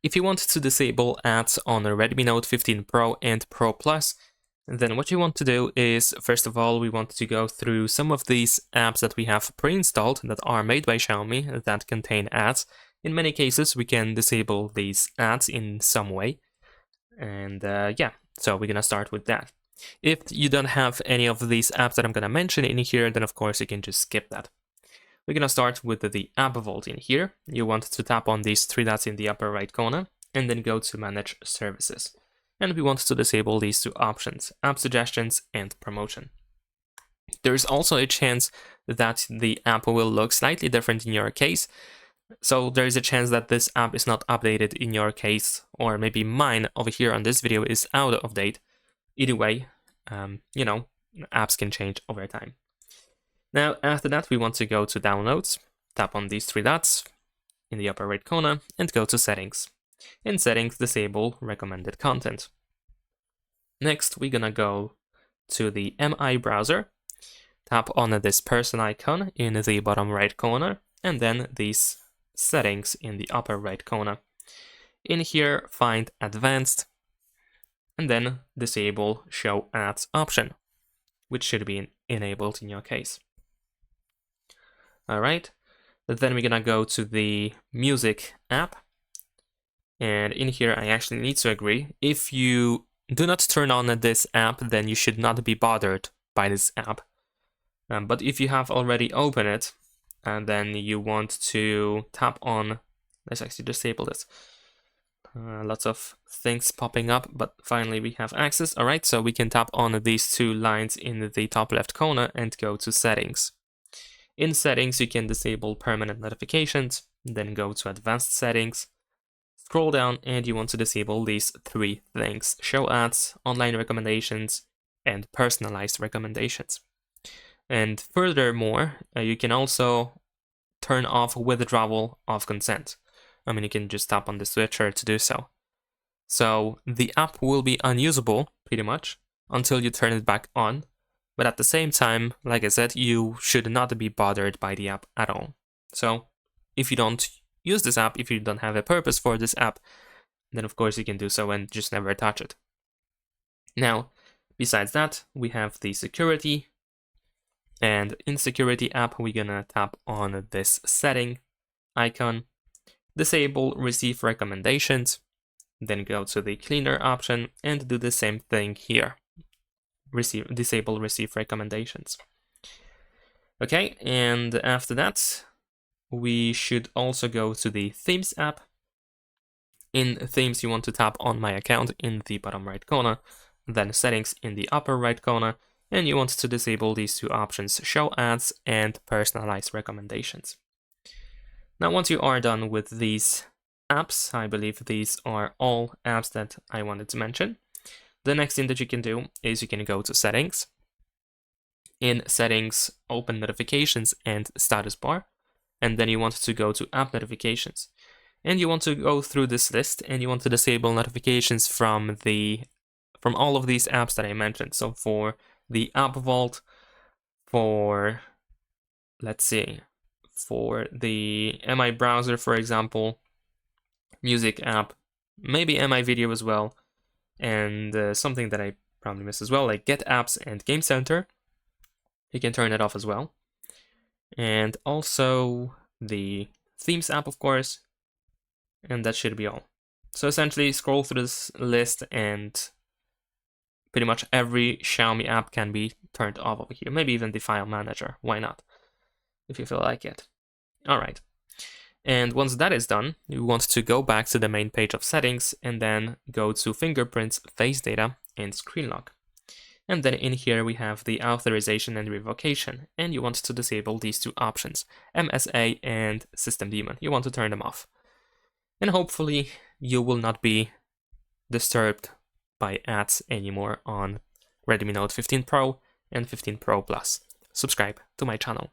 if you want to disable ads on a Redmi Note 15 Pro and Pro Plus, then what you want to do is, first of all, we want to go through some of these apps that we have pre-installed that are made by Xiaomi that contain ads. In many cases, we can disable these ads in some way. And yeah, so we're gonna start with that. If you don't have any of these apps that I'm gonna mention in here, then of course you can just skip that. We're gonna start with the app vault in here. You want to tap on these three dots in the upper right corner and then go to manage services. And we want to disable these two options, app suggestions and promotion. There is also a chance that the app will look slightly different in your case. So there is a chance that this app is not updated in your case, or maybe mine over here on this video is out of date. Either way, you know, apps can change over time. Now, after that, we want to go to downloads, tap on these three dots in the upper right corner and go to settings. In settings, disable recommended content. Next, we're gonna go to the MI browser, tap on this person icon in the bottom right corner, and then these settings in the upper right corner. In here, find advanced, and then disable show ads option, which should be enabled in your case. All right, then we're gonna go to the music app. And in here, I actually need to agree. If you do not turn on this app, then you should not be bothered by this app. But if you have already opened it, and then you want to tap on, let's actually disable this. Lots of things popping up, but finally we have access. All right, so we can tap on these two lines in the top left corner and go to settings. In settings, you can disable permanent notifications, then go to advanced settings, scroll down, and you want to disable these three things: show ads, online recommendations, and personalized recommendations. And furthermore, you can also turn off withdrawal of consent. I mean, you can just tap on the switcher to do so. So the app will be unusable, pretty much, until you turn it back on. But at the same time, like I said, you should not be bothered by the app at all. So if you don't use this app, if you don't have a purpose for this app, then of course you can do so and just never touch it. Now, besides that, we have the security. And in security app, we're gonna tap on this setting icon, disable receive recommendations, then go to the cleaner option and do the same thing here. Disable receive recommendations. Okay, and after that, we should also go to the themes app. In themes, you want to tap on my account in the bottom right corner, then settings in the upper right corner, and you want to disable these two options, show ads and personalized recommendations. Now, once you are done with these apps, I believe these are all apps that I wanted to mention. The next thing that you can do is you can go to settings. In settings, open notifications and status bar, and then you want to go to app notifications. And you want to go through this list and you want to disable notifications from all of these apps that I mentioned. So for the app vault, for, let's see, for the MI browser, for example, music app, maybe MI video as well, and something that I probably missed as well, like Get Apps and Game Center. You can turn it off as well. And also the Themes app, of course, and that should be all. So essentially, scroll through this list and pretty much every Xiaomi app can be turned off over here. Maybe even the file manager. Why not? If you feel like it. All right. And once that is done, you want to go back to the main page of settings and then go to fingerprints, face data, and screen lock. And then in here we have the authorization and revocation. And you want to disable these two options, MSA and System Daemon. You want to turn them off. And hopefully you will not be disturbed by ads anymore on Redmi Note 15 Pro and 15 Pro Plus. Subscribe to my channel.